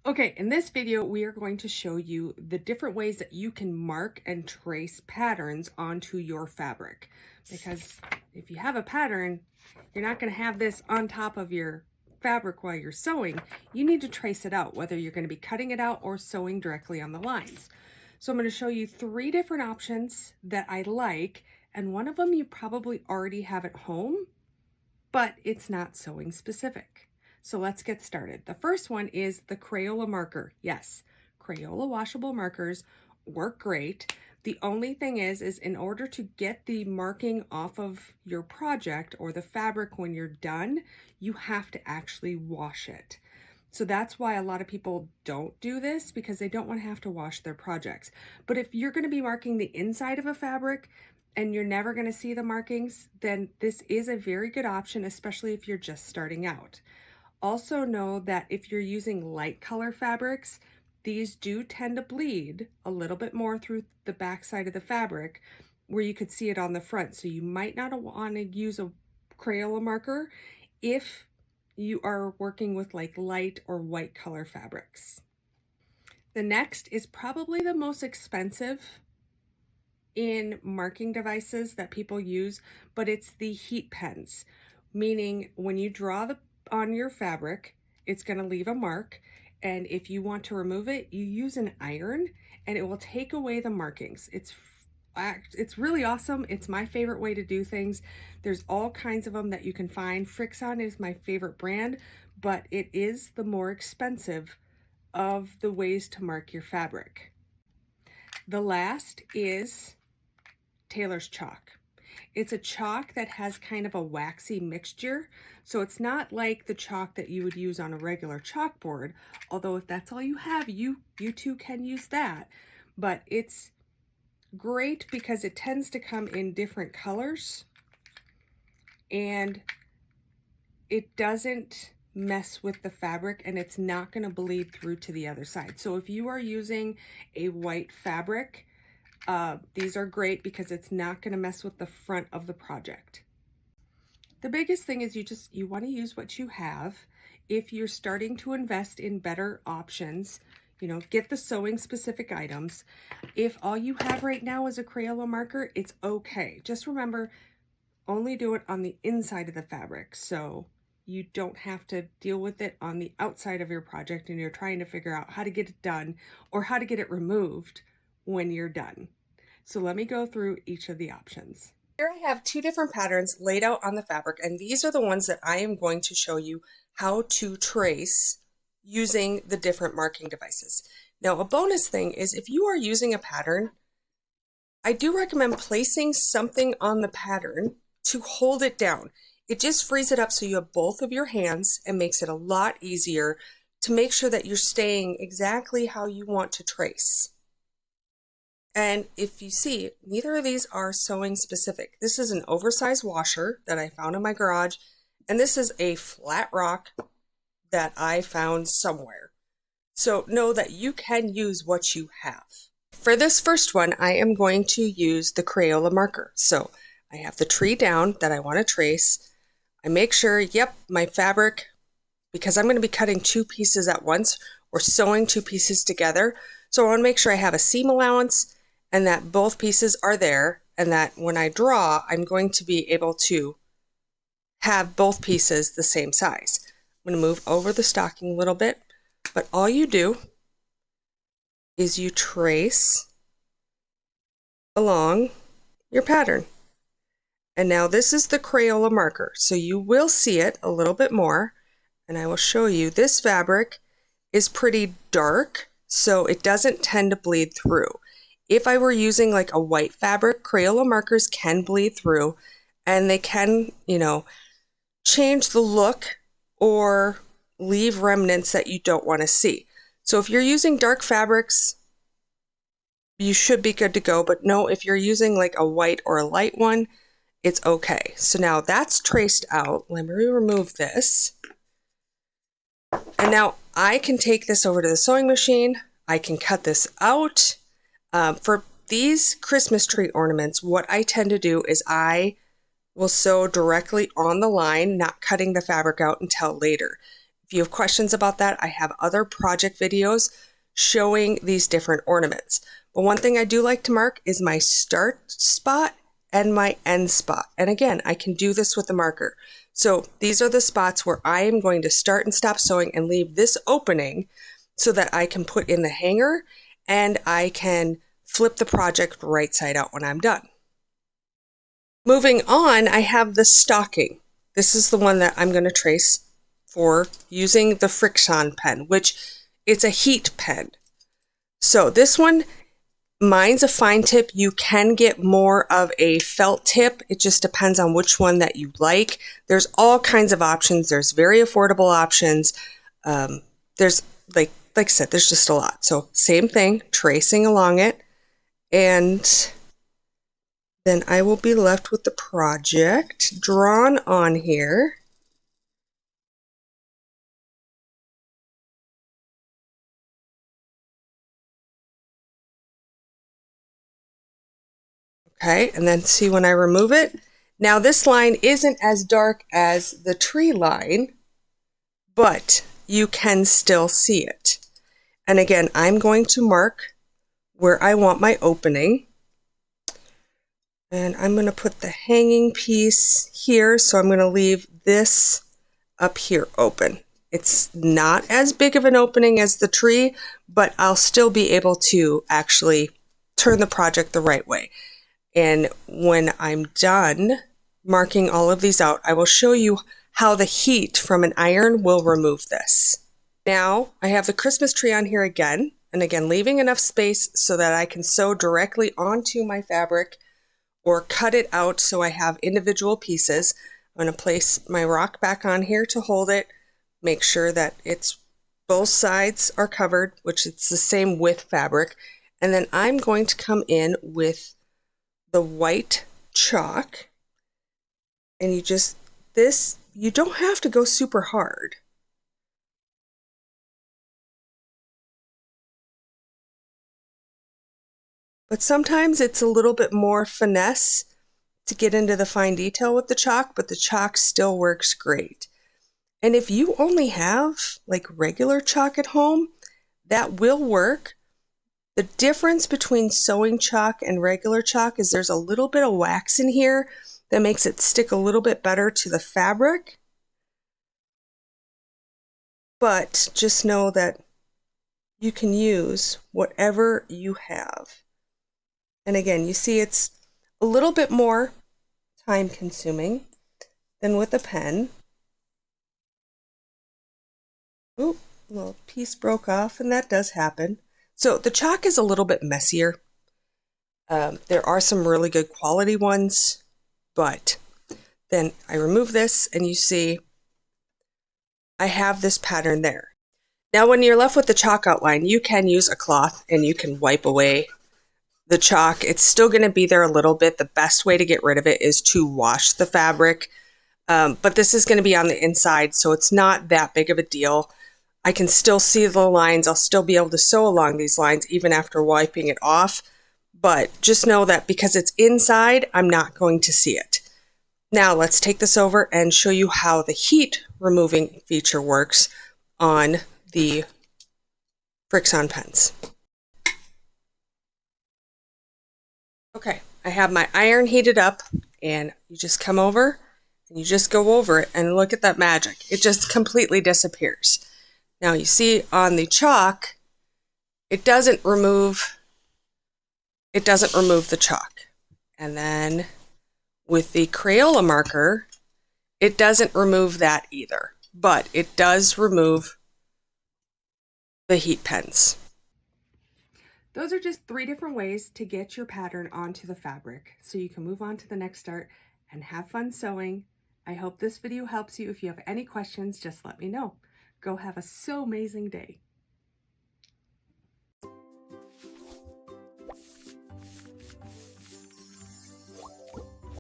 Okay, in this video, we are going to show you the different ways that you can mark and trace patterns onto your fabric. Because if you have a pattern, you're not going to have this on top of your fabric while you're sewing. You need to trace it out, whether you're going to be cutting it out or sewing directly on the lines. So I'm going to show you 3 different options that I like, and one of them you probably already have at home, but it's not sewing specific. So let's get started. The first one is the Crayola marker. Yes, Crayola washable markers work great. The only thing is in order to get the marking off of your project or the fabric when you're done, you have to actually wash it. So that's why a lot of people don't do this, because they don't want to have to wash their projects. But if you're going to be marking the inside of a fabric and you're never going to see the markings, then this is a very good option, especially if you're just starting out. Also know that if you're using light color fabrics, these do tend to bleed a little bit more through the back side of the fabric where you could see it on the front. So you might not want to use a Crayola marker if you are working with like light or white color fabrics. The next is probably the most expensive in marking devices that people use, but it's the heat pens, meaning when you draw on your fabric, it's going to leave a mark, and if you want to remove it, you use an iron and it will take away the markings. It's really awesome. It's my favorite way to do things. There's all kinds of them that you can find. Frixion is my favorite brand, but it is the more expensive of the ways to mark your fabric. The last is Tailor's chalk. It's a chalk that has kind of a waxy mixture, so it's not like the chalk that you would use on a regular chalkboard, although if that's all you have, you too can use that. But it's great because it tends to come in different colors and it doesn't mess with the fabric, and it's not going to bleed through to the other side. So if you are using a white fabric, these are great because it's not going to mess with the front of the project. The biggest thing is you want to use what you have. If you're starting to invest in better options, get the sewing specific items. If all you have right now is a Crayola marker, it's okay. Just remember, only do it on the inside of the fabric, so you don't have to deal with it on the outside of your project and you're trying to figure out how to get it done or how to get it removed when you're done. So let me go through each of the options. Here I have 2 different patterns laid out on the fabric, and these are the ones that I am going to show you how to trace using the different marking devices. Now, a bonus thing is if you are using a pattern, I do recommend placing something on the pattern to hold it down. It just frees it up so you have both of your hands and makes it a lot easier to make sure that you're staying exactly how you want to trace. And if you see, neither of these are sewing specific. This is an oversized washer that I found in my garage, and this is a flat rock that I found somewhere. So know that you can use what you have. For this first one, I am going to use the Crayola marker. So I have the tree down that I want to trace. I make sure, my fabric, because I'm going to be cutting 2 pieces at once or sewing 2 pieces together. So I want to make sure I have a seam allowance and that both pieces are there, and that when I draw, I'm going to be able to have both pieces the same size. I'm going to move over the stocking a little bit, but all you do is you trace along your pattern. And now this is the Crayola marker, so you will see it a little bit more, and I will show you. This fabric is pretty dark, so it doesn't tend to bleed through. If I were using like a white fabric, Crayola markers can bleed through, and they can, change the look or leave remnants that you don't want to see. So if you're using dark fabrics, you should be good to go, but no, if you're using like a white or a light one, it's okay. So now that's traced out. Let me remove this. And now I can take this over to the sewing machine. I can cut this out. For these Christmas tree ornaments, what I tend to do is I will sew directly on the line, not cutting the fabric out until later. If you have questions about that, I have other project videos showing these different ornaments. But one thing I do like to mark is my start spot and my end spot. And again, I can do this with the marker. So these are the spots where I am going to start and stop sewing and leave this opening so that I can put in the hanger and I can flip the project right side out when I'm done. Moving on, I have the stocking. This is the one that I'm going to trace for using the Frixion pen, which it's a heat pen. So this one, mine's a fine tip. You can get more of a felt tip. It just depends on which one that you like. There's all kinds of options. There's very affordable options. There's like I said, there's just a lot. So same thing, tracing along it. And then I will be left with the project drawn on here. Okay, and then see when I remove it. Now this line isn't as dark as the tree line, but you can still see it. And again, I'm going to mark where I want my opening. And I'm going to put the hanging piece here, so I'm going to leave this up here open. It's not as big of an opening as the tree, but I'll still be able to actually turn the project the right way. And when I'm done marking all of these out, I will show you how the heat from an iron will remove this. Now I have the Christmas tree on here again, and again leaving enough space so that I can sew directly onto my fabric or cut it out so I have individual pieces. I'm going to place my rock back on here to hold it, make sure that it's both sides are covered, which it's the same width fabric, and then I'm going to come in with the white chalk, and you don't have to go super hard. But sometimes it's a little bit more finesse to get into the fine detail with the chalk, but the chalk still works great. And if you only have like regular chalk at home, that will work. The difference between sewing chalk and regular chalk is there's a little bit of wax in here that makes it stick a little bit better to the fabric. But just know that you can use whatever you have. And again, you see it's a little bit more time consuming than with a pen. Oop, a little piece broke off, and that does happen. So the chalk is a little bit messier. There are some really good quality ones, but then I remove this and you see I have this pattern there. Now when you're left with the chalk outline, you can use a cloth and you can wipe away the chalk. It's still going to be there a little bit. The best way to get rid of it is to wash the fabric. But this is going to be on the inside, so it's not that big of a deal. I can still see the lines. I'll still be able to sew along these lines even after wiping it off. But just know that because it's inside, I'm not going to see it. Now let's take this over and show you how the heat removing feature works on the Frixion pens. Okay, I have my iron heated up, and you just come over and you just go over it and look at that magic. It just completely disappears. Now you see on the chalk, it doesn't remove the chalk. And then with the Crayola marker, it doesn't remove that either, but it does remove the heat pens. Those are just 3 different ways to get your pattern onto the fabric so you can move on to the next start and have fun sewing. I hope this video helps you. If you have any questions, just let me know. Go have a so amazing day.